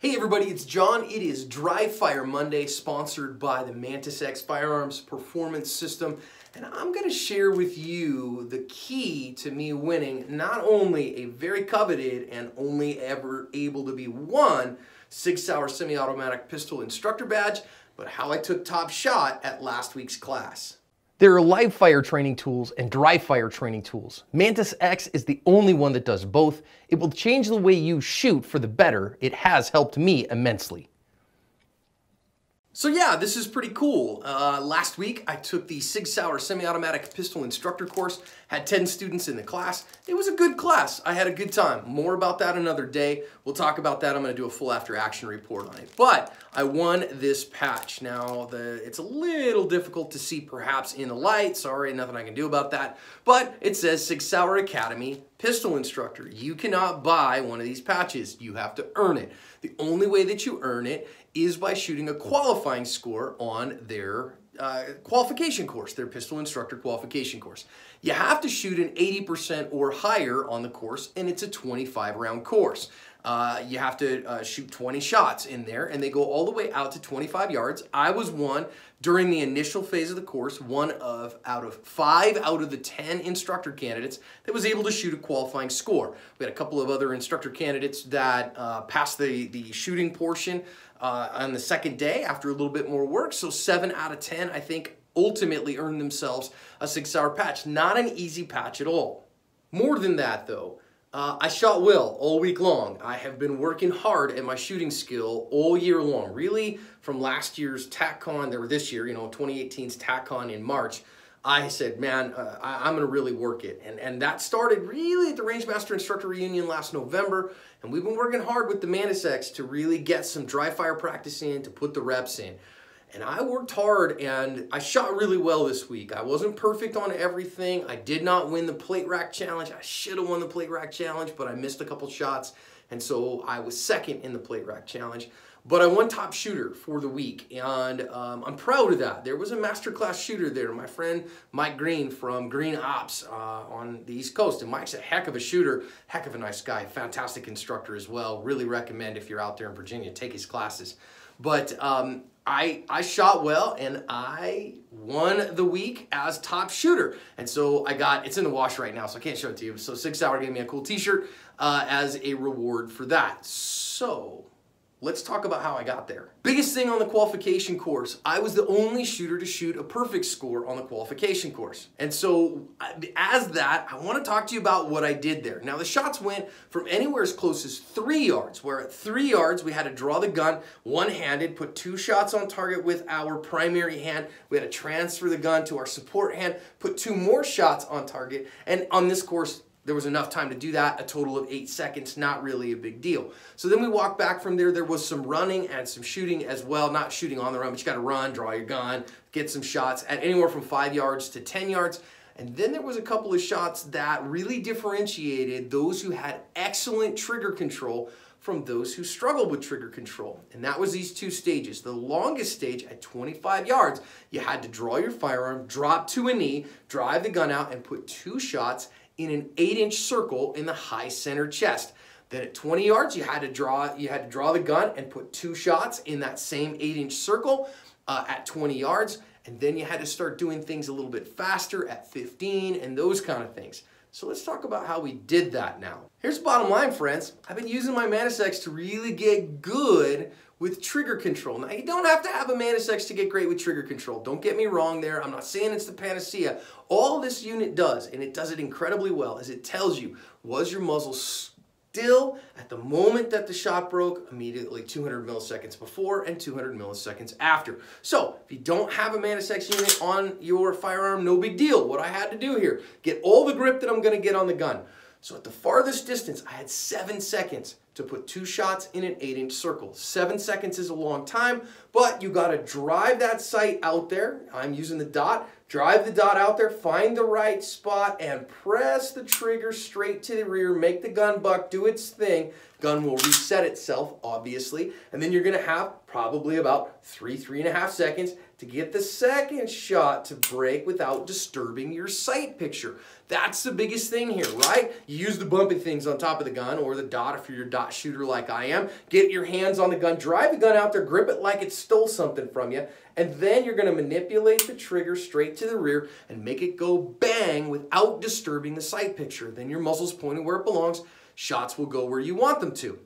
Hey everybody, it's John. It is Dry Fire Monday, sponsored by the Mantis X Firearms Performance System. And I'm going to share with you the key to me winning not only a very coveted and only ever able to be won 6-hour semi-automatic pistol instructor badge, but how I took top shot at last week's class. There are live fire training tools and dry fire training tools. Mantis X is the only one that does both. It will change the way you shoot for the better. It has helped me immensely. So yeah, this is pretty cool. Last week I took the 6-hour semi-automatic pistol instructor course, had 10 students in the class. It was a good class. I had a good time. More about that another day. We'll talk about that. I'm going to do a full after action report on it. But I won this patch. Now, it's a little difficult to see perhaps in the light. Sorry, nothing I can do about that. But it says 6-hour Academy pistol instructor. You cannot buy one of these patches. You have to earn it. The only way that you earn it is by shooting a qualifying score on their qualification course, their pistol instructor qualification course. You have to shoot an 80% or higher on the course, and it's a 25-round course. You have to shoot 20 shots in there, and they go all the way out to 25 yards. I was one during the initial phase of the course, out of 5 out of the 10 instructor candidates that was able to shoot a qualifying score. We had a couple of other instructor candidates that passed the shooting portion on the second day after a little bit more work. So 7 out of 10, I think, ultimately earned themselves a 6-hour patch. Not an easy patch at all. More than that, though, I shot well all week long. I have been working hard at my shooting skill all year long. Really, from last year's TACCon, or this year, 2018's TACCon in March, I said, man, I'm going to really work it. And that started really at the Rangemaster Instructor Reunion last November. And we've been working hard with the Mantis X to really get some dry fire practice in, to put the reps in. And I worked hard and I shot really well this week. I wasn't perfect on everything. I did not win the plate rack challenge. I should have won the plate rack challenge, but I missed a couple shots. And so I was second in the plate rack challenge. But I won top shooter for the week, and I'm proud of that. There was a masterclass shooter there, my friend Mike Green from Green Ops on the East Coast. And Mike's a heck of a shooter, heck of a nice guy, fantastic instructor as well. Really recommend if you're out there in Virginia, take his classes. But I shot well, and I won the week as top shooter. And so it's in the wash right now, so I can't show it to you. So 6-hour gave me a cool t-shirt as a reward for that. So let's talk about how I got there. Biggest thing on the qualification course, I was the only shooter to shoot a perfect score on the qualification course. And so as that, I want to talk to you about what I did there. Now the shots went from anywhere as close as 3 yards, where at 3 yards we had to draw the gun one-handed, put 2 shots on target with our primary hand. We had to transfer the gun to our support hand, put 2 more shots on target. And on this course, there was enough time to do that, a total of 8 seconds, not really a big deal. So then we walked back from there. There was some running and some shooting as well. Not shooting on the run, but you got to run, draw your gun, get some shots at anywhere from 5 yards to 10 yards. And then there was a couple of shots that really differentiated those who had excellent trigger control from those who struggled with trigger control. And that was these 2 stages. The longest stage at 25 yards, you had to draw your firearm, drop to a knee, drive the gun out, and put 2 shots in an 8-inch circle in the high center chest. Then at 20 yards, you had to draw the gun and put 2 shots in that same 8-inch circle at 20 yards. And then you had to start doing things a little bit faster at 15 and those kind of things. So let's talk about how we did that now. Here's the bottom line, friends. I've been using my Mantis X to really get good with trigger control. Now, you don't have to have a Mantis X to get great with trigger control. Don't get me wrong there. I'm not saying it's the panacea. All this unit does, and it does it incredibly well, is it tells you, was your muzzle still at the moment that the shot broke, immediately 200 milliseconds before and 200 milliseconds after. So if you don't have a Mantis X unit on your firearm, no big deal. What I had to do here, get all the grip that I'm going to get on the gun. So at the farthest distance, I had 7 seconds to put 2 shots in an 8-inch circle. 7 seconds is a long time, but you got to drive that sight out there. I'm using the dot. Drive the dot out there, find the right spot, and press the trigger straight to the rear. Make the gun buck do its thing. Gun will reset itself, obviously, and then you're going to have probably about 3.5 seconds to get the second shot to break without disturbing your sight picture. That's the biggest thing here, right? You use the bumpy things on top of the gun or the dot if you're a dot shooter like I am. Get your hands on the gun, drive the gun out there, grip it like it stole something from you, and then you're going to manipulate the trigger straight to the rear and make it go bang without disturbing the sight picture. Then your muzzle's pointing where it belongs. Shots will go where you want them to.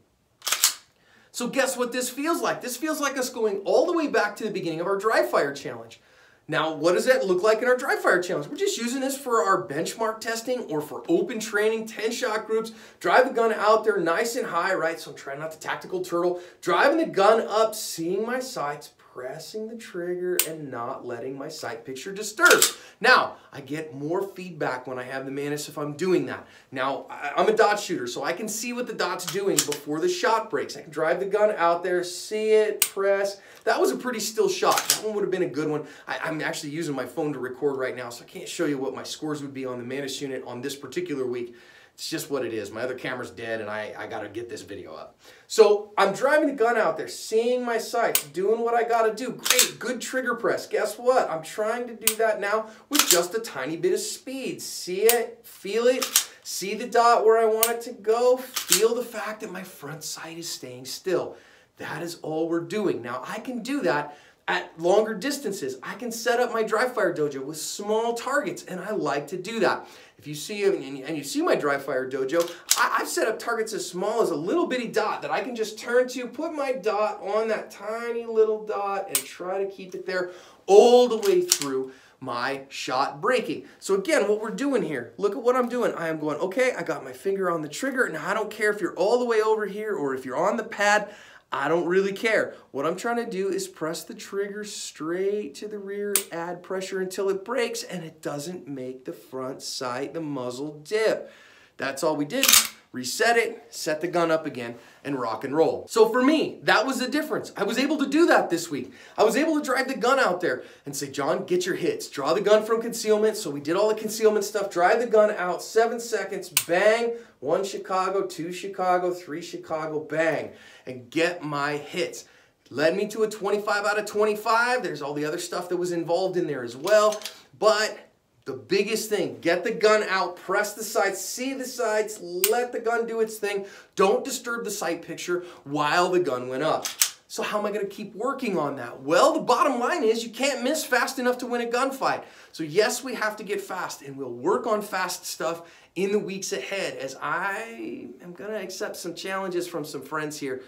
So guess what this feels like? This feels like us going all the way back to the beginning of our dry fire challenge. Now, what does that look like in our dry fire challenge? We're just using this for our benchmark testing or for open training, 10-shot groups. Drive the gun out there nice and high, right? So I'm trying not to tactical turtle. Driving the gun up, seeing my sights, pressing the trigger, and not letting my sight picture disturb. Now, I get more feedback when I have the Mantis if I'm doing that. Now, I'm a dot shooter, so I can see what the dot's doing before the shot breaks. I can drive the gun out there, see it, press. That was a pretty still shot. That one would have been a good one. I'm actually using my phone to record right now, so I can't show you what my scores would be on the Mantis unit on this particular week. It's just what it is. My other camera's dead, and I got to get this video up. So I'm driving the gun out there, seeing my sights, doing what I got to do. Great, good trigger press. Guess what? I'm trying to do that now with just a tiny bit of speed. See it, feel it, see the dot where I want it to go, feel the fact that my front sight is staying still. That is all we're doing. Now, I can do that at longer distances. I can set up my dry fire dojo with small targets, and I like to do that. If you see, and you see my dry fire dojo, I've set up targets as small as a little bitty dot that I can just turn to, put my dot on that tiny little dot, and try to keep it there all the way through my shot breaking. So again, what we're doing here, look at what I'm doing. I am going, okay, I got my finger on the trigger. Now, I don't care if you're all the way over here or if you're on the pad. I don't really care. What I'm trying to do is press the trigger straight to the rear, add pressure until it breaks, and it doesn't make the front sight, the muzzle dip. That's all we did. Reset it, set the gun up again, and rock and roll. So for me, that was the difference. I was able to do that this week. I was able to drive the gun out there and say, John, get your hits. Draw the gun from concealment. So we did all the concealment stuff. Drive the gun out, 7 seconds, bang. 1 Chicago, 2 Chicago, 3 Chicago, bang. And get my hits. Led me to a 25 out of 25. There's all the other stuff that was involved in there as well. But the biggest thing, get the gun out, press the sights, see the sights, let the gun do its thing. Don't disturb the sight picture while the gun went up. So how am I going to keep working on that? Well, the bottom line is you can't miss fast enough to win a gunfight. So yes, we have to get fast, and we'll work on fast stuff in the weeks ahead as I am going to accept some challenges from some friends here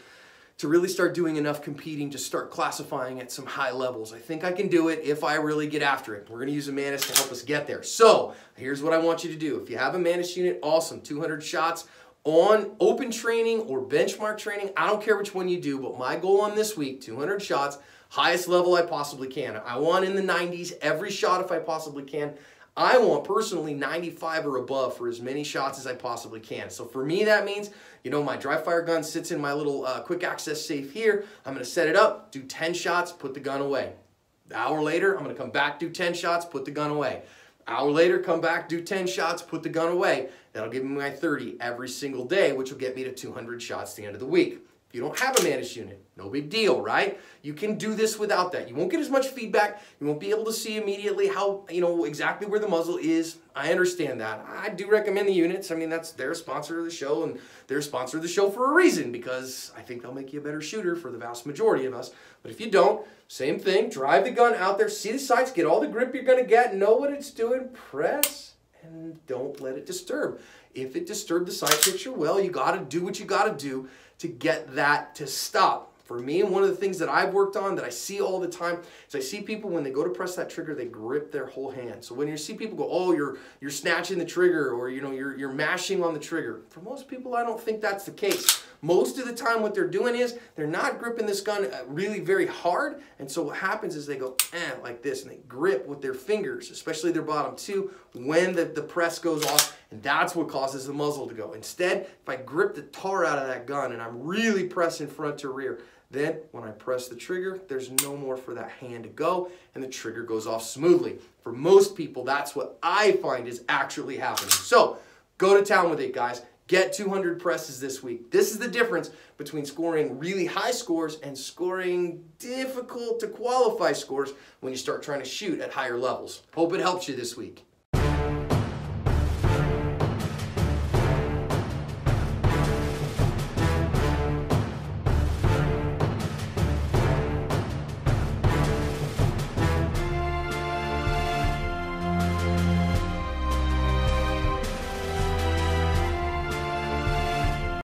to really start doing enough competing to start classifying at some high levels. I think I can do it if I really get after it. We're going to use a Mantis to help us get there. So here's what I want you to do. If you have a Mantis unit, awesome. 200 shots on open training or benchmark training. I don't care which one you do, but my goal on this week, 200 shots, highest level I possibly can. I want in the 90s every shot if I possibly can. I want personally 95 or above for as many shots as I possibly can. So for me, that means, you know, my dry fire gun sits in my little quick access safe here. I'm going to set it up, do 10 shots, put the gun away. An hour later, I'm going to come back, do 10 shots, put the gun away. Hour later, come back, do 10 shots, put the gun away. That'll give me my 30 every single day, which will get me to 200 shots at the end of the week. If you don't have a Mantis unit, no big deal, right? You can do this without that. You won't get as much feedback. You won't be able to see immediately how, exactly where the muzzle is. I understand that. I do recommend the units. I mean, they're a sponsor of the show, and they're a sponsor of the show for a reason, because I think they'll make you a better shooter for the vast majority of us. But if you don't, same thing. Drive the gun out there, see the sights, get all the grip you're going to get, know what it's doing, press, and don't let it disturb. If it disturbed the sight picture, well, you got to do what you got to do to get that to stop. For me, one of the things that I've worked on that I see all the time is I see people when they go to press that trigger, they grip their whole hand. So when you see people go, oh, you're snatching the trigger, or you're mashing on the trigger. For most people, I don't think that's the case. Most of the time what they're doing is they're not gripping this gun really very hard, and so what happens is they go like this, and they grip with their fingers, especially their bottom two, when the press goes off, and that's what causes the muzzle to go. Instead, if I grip the tar out of that gun and I'm really pressing front to rear, then when I press the trigger, there's no more for that hand to go, and the trigger goes off smoothly. For most people, that's what I find is actually happening. So go to town with it, guys. Get 200 presses this week. This is the difference between scoring really high scores and scoring difficult to qualify scores when you start trying to shoot at higher levels. Hope it helps you this week.